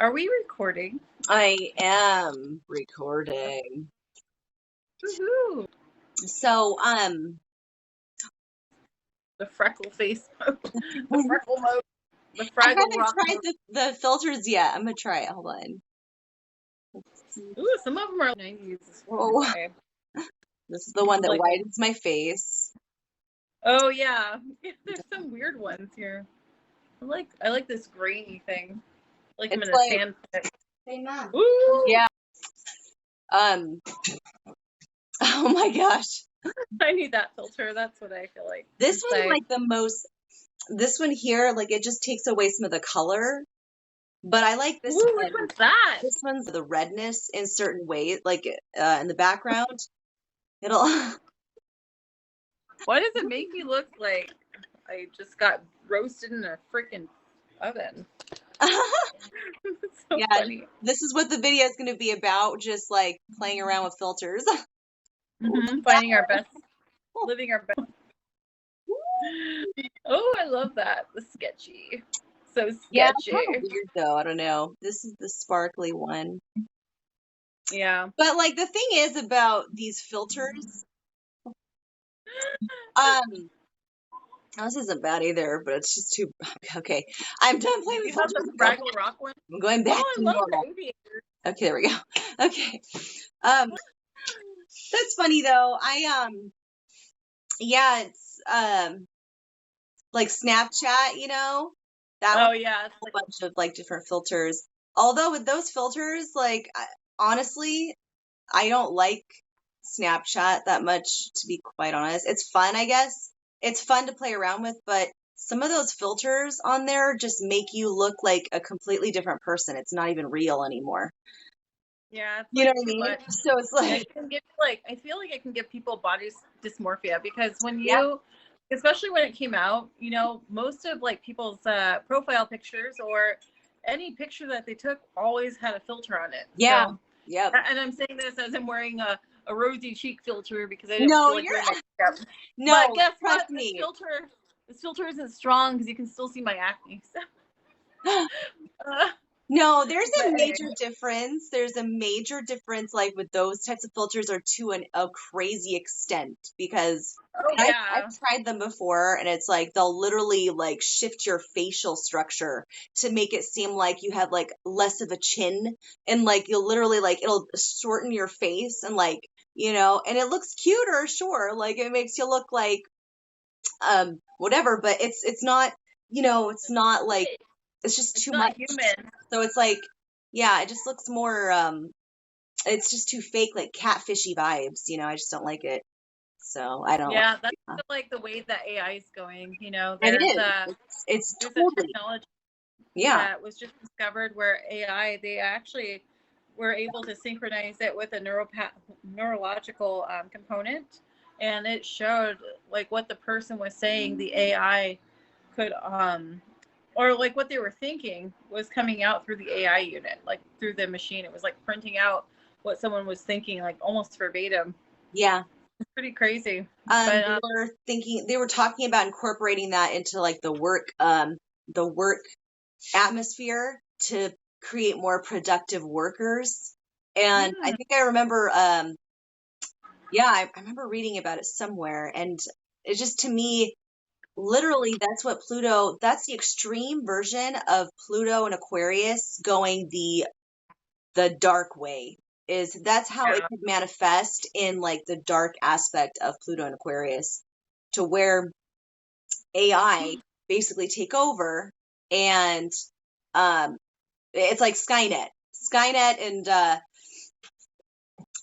Are we recording? I am recording. Woohoo! So, The freckle face mode. The freckle mode. The I Fraggle haven't Rock tried mode. the filters yet. I'm gonna try it. Hold on. Ooh, some of them are 90s. Whoa. Okay. This is the one that Like- widens my face. Oh yeah. There's some weird ones here. I like this grainy thing. Like I'm It's in a like- sand pit. Hey, Mom. Ooh! Yeah. Oh my gosh. I need that filter. That's what I feel like. This one's inside. like the most. This one here, like it just takes away some of the color. But I like this Ooh, one. which one's that? This one's the redness in certain ways, like in the background. It'll. Why does it make me look like I just got roasted in a freaking oven? It's so Yeah. funny. This is what the video is going to be about, just like playing around with filters. Finding our best, living our best. Oh, I love that. The sketchy. So Yeah, it's sketchy. kind of weird though. I don't know. This is the sparkly one. Yeah. But like the thing is about these filters, this isn't bad either, but it's just too okay. I'm done playing You with have filters. the Fraggle Rock one? I'm going back Oh, to I love normal. the aviator. Okay, there we go. Okay. That's funny though. Yeah, it's like Snapchat, you know? That Oh was yeah. a whole bunch of like different filters. Although with those filters, like honestly, I don't like Snapchat that much, to be quite honest. It's fun, I guess. It's fun to play around with, but some of those filters on there just make you look like a completely different person. It's not even real anymore. Yeah. It's You know like what I too mean? much. So it's like, It can give I feel like it can give people body dysmorphia because when you, especially when it came out, you know, most of like people's profile pictures or any picture that they took always had a filter on it. yeah. So, Yep. and I'm saying this as I'm wearing a rosy cheek filter because I didn't No, feel like wearing my makeup. No, But guess trust what? me. This filter isn't strong because you can still see my acne. So. No, there's a But major difference. There's a major difference, like with those types of filters, are to a crazy extent because oh I've yeah. tried them before, and it's like they'll literally like shift your facial structure to make it seem like you have like less of a chin, and like you'll literally like it'll shorten your face, and like you know, and it looks cuter, sure, like it makes you look like whatever, but it's not, you know, it's not like it's just It's too not much. human. So it's like, yeah, it just looks more, it's just too fake, like catfishy vibes, you know, I just don't like it. So I don't. Yeah, that's like the way that AI is going, you know. And There's it is. It's there's totally. a technology Yeah. that was just discovered where AI, they actually were able to synchronize it with a neurological component, and it showed like what the person was saying, the AI could or like what they were thinking was coming out through the AI unit, like through the machine. It was like printing out what someone was thinking, like almost verbatim. Yeah. It's pretty crazy. They were talking about incorporating that into like the work atmosphere to create more productive workers. And I think I remember, I remember reading about it somewhere, and it just, to me, literally, that's the extreme version of Pluto and Aquarius going the dark way. That's how it could manifest in like the dark aspect of Pluto and Aquarius, to where AI basically take over, and it's like Skynet and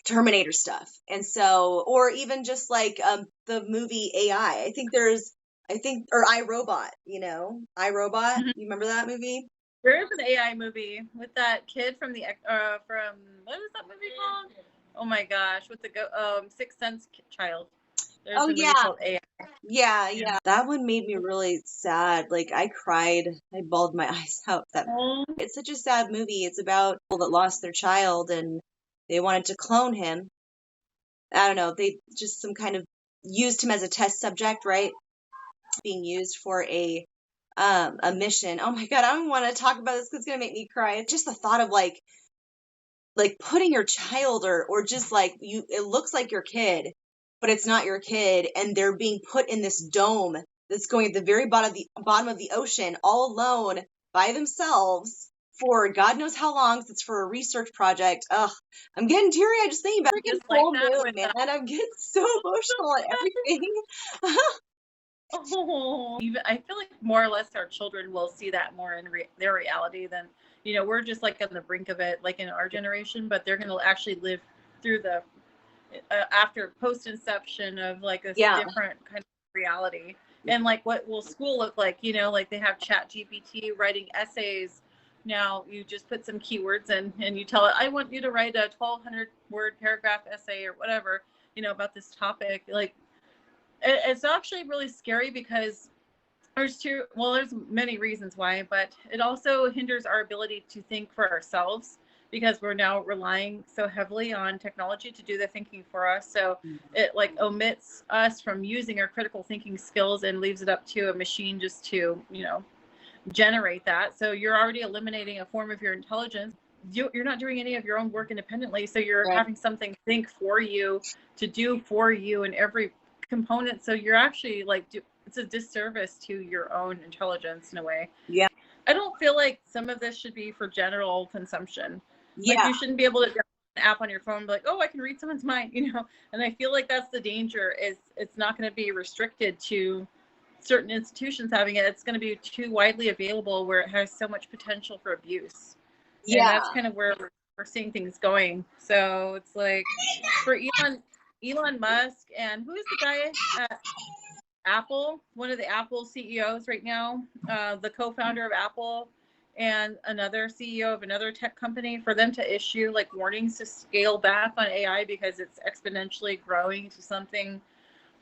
Terminator stuff. And so, or even just like the movie AI. Or iRobot, you know, iRobot. Mhm. You remember that movie? There is an AI movie with that kid from from what is that movie called? Oh my gosh, with the Sixth Sense child. There's a movie called AI. Yeah. That one made me really sad. Like I cried. I bawled my eyes out. It's such a sad movie. It's about people that lost their child and they wanted to clone him. I don't know. They just some kind of used him as a test subject, right? Being used for a a mission. Oh my God, I don't want to talk about this because it's gonna make me cry. It's just the thought of like putting your child or just like you, it looks like your kid, but it's not your kid, and they're being put in this dome that's going at the very bottom of the ocean, all alone by themselves for God knows how long, 'cause it's for a research project. Ugh, I'm getting teary-eyed just thinking about it. I'm getting Just like full that mood, with man. I'm getting so emotional at everything. oh, even I feel like more or less our children will see that more in their reality than, we're just like on the brink of it, like in our generation, but they're going to actually live through the after post inception of like this Yeah. different kind of reality. And like, what will school look like? Like they have Chat GPT writing essays. Now you just put some keywords in and you tell it, I want you to write a 1,200 word paragraph essay or whatever, about this topic. Like, it's actually really scary because there's many reasons why, but it also hinders our ability to think for ourselves because we're now relying so heavily on technology to do the thinking for us. So it like omits us from using our critical thinking skills and leaves it up to a machine just to, generate that. So you're already eliminating a form of your intelligence. You're not doing any of your own work independently. So you're Right. having something think for you, to do for you in every component. So you're actually like, it's a disservice to your own intelligence in a way. Yeah. I don't feel like some of this should be for general consumption. Like Yeah. you shouldn't be able to download an app on your phone and be like, oh, I can read someone's mind, And I feel like that's the danger, is it's not going to be restricted to certain institutions having it. It's going to be too widely available where it has so much potential for abuse. And Yeah. that's kind of where we're seeing things going. So it's like for Elon Musk, and who is the guy at Apple, one of the Apple CEOs right now, the co-founder of Apple, and another CEO of another tech company, for them to issue like warnings to scale back on AI because it's exponentially growing to something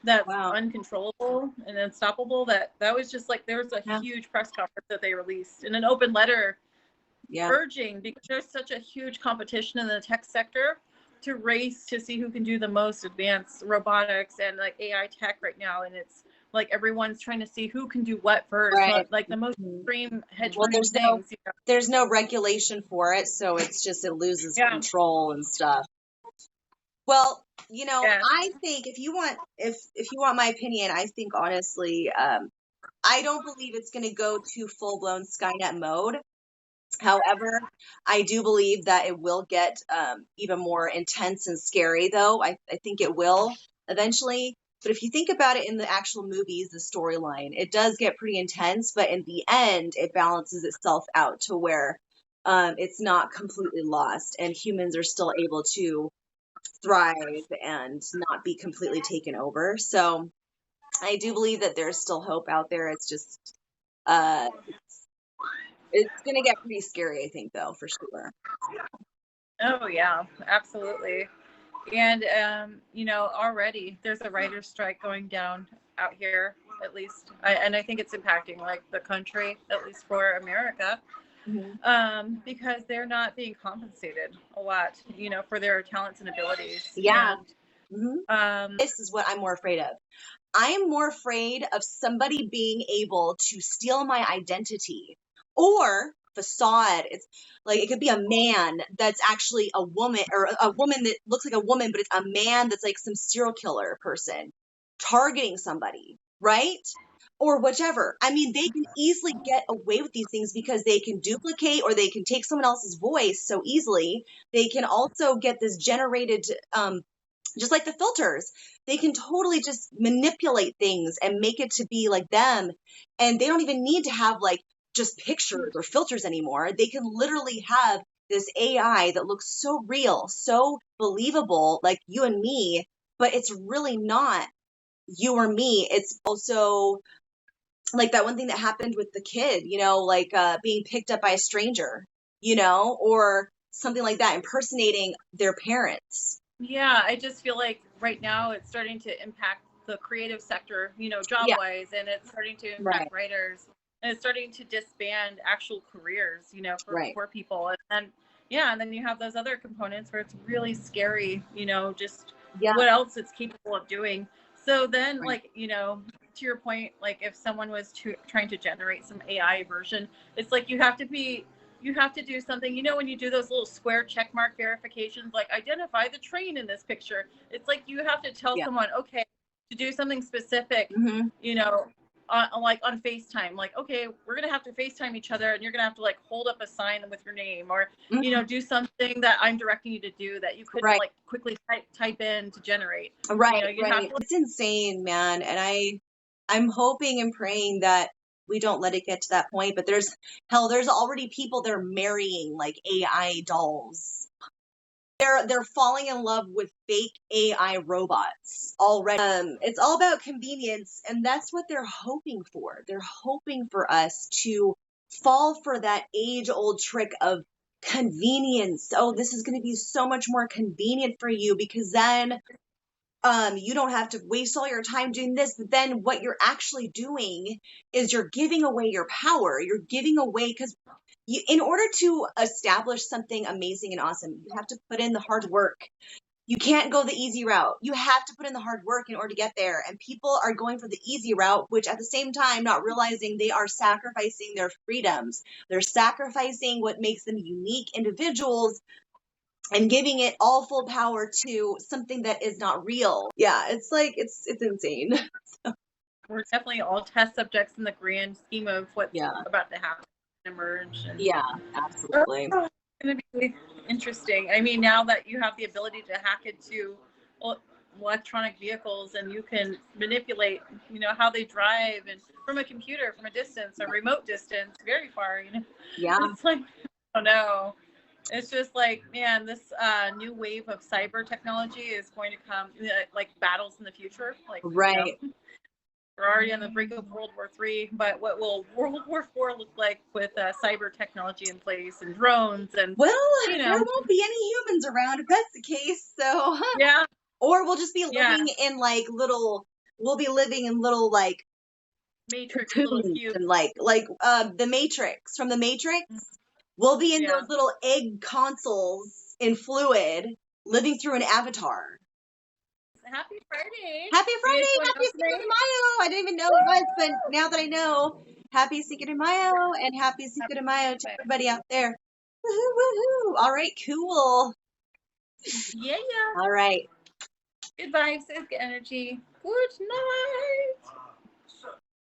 that's Wow. uncontrollable and unstoppable. That was just like, there was a Yeah. huge press conference that they released in an open letter, Yeah. urging, because there's such a huge competition in the tech sector, to race to see who can do the most advanced robotics and like AI tech right now. And it's like everyone's trying to see who can do what first, Right. like the most extreme hedge Well, funding things. there's no regulation for it, so it's just it loses Yeah. control and stuff. Well, Yes. I think if you want my opinion, I think honestly, I don't believe it's going to go to full blown Skynet mode. However, I do believe that it will get even more intense and scary, though. I think it will eventually. But if you think about it in the actual movies, the storyline, it does get pretty intense. But in the end, it balances itself out to where it's not completely lost, and humans are still able to thrive and not be completely taken over. So I do believe that there's still hope out there. It's just uh, it's going to get pretty scary, I think, though, for sure. Oh yeah, absolutely. And already there's a writer's strike going down out here, at least, and I think it's impacting like the country, at least for America, because they're not being compensated a lot, for their talents and abilities. Yeah. And, this is what I'm more afraid of. I am more afraid of somebody being able to steal my identity or facade. It's like it could be a man that's actually a woman, or a woman that looks like a woman, but it's a man that's like some serial killer person targeting somebody, right? Or whichever. I mean, they can easily get away with these things because they can duplicate, or they can take someone else's voice so easily. They can also get this generated, just like the filters. They can totally just manipulate things and make it to be like them. And they don't even need to have like just pictures or filters anymore. They can literally have this AI that looks so real, so believable, like you and me, but it's really not you or me. It's also like that one thing that happened with the kid, like being picked up by a stranger, or something like that, impersonating their parents. Yeah, I just feel like right now it's starting to impact the creative sector, job-wise, and it's starting to impact writers, and it's starting to disband actual careers, for people. And then you have those other components where it's really scary, just what else it's capable of doing. So then, Right. like, to your point, like if someone was trying to generate some AI version, it's like you have to do something, when you do those little square check mark verifications, like identify the train in this picture. It's like you have to tell Yeah. someone, okay, to do something specific, like on FaceTime, like, okay, we're going to have to FaceTime each other and you're going to have to like hold up a sign with your name, or, do something that I'm directing you to do that you couldn't Right. like quickly type in to generate. Right. You Right. have to. It's insane, man. And I'm hoping and praying that we don't let it get to that point, but there's already people that are marrying like AI dolls. They're falling in love with fake AI robots already. It's all about convenience, and that's what they're hoping for. They're hoping for us to fall for that age-old trick of convenience. Oh, this is going to be so much more convenient for you because then you don't have to waste all your time doing this. But then what you're actually doing is you're giving away your power. You're giving away, because in order to establish something amazing and awesome, you have to put in the hard work. You can't go the easy route. You have to put in the hard work in order to get there. And people are going for the easy route, which at the same time, not realizing they are sacrificing their freedoms. They're sacrificing what makes them unique individuals and giving it all full power to something that is not real. Yeah, it's like, it's insane. We're definitely all test subjects in the grand scheme of what's Yeah. about to happen and emerge. And Yeah, absolutely. it's going to be interesting. I mean, now that you have the ability to hack into electronic vehicles and you can manipulate, how they drive, and from a computer, from a distance, a remote distance, very far, Yeah. It's like, I don't know. It's just like, man, this new wave of cyber technology is going to come, like battles in the future. Like, Right. we're already on the brink of World War III, but what will World War IV look like with cyber technology in place and drones and, Well, there won't be any humans around if that's the case. So, yeah. Or we'll just be living in like we'll be living in little like Matrix, little cocoons cubes. and like the Matrix, from the Matrix. We'll be in those little egg consoles in fluid, living through an avatar. Happy Friday. Happy Friday. Happy Cinco de Mayo. I didn't even know it was, but now that I know, happy Cinco de Mayo and happy Cinco de Mayo to everybody out there. Woohoo, woohoo. All right, cool. Yeah. All right. Good vibes, good energy. Good night.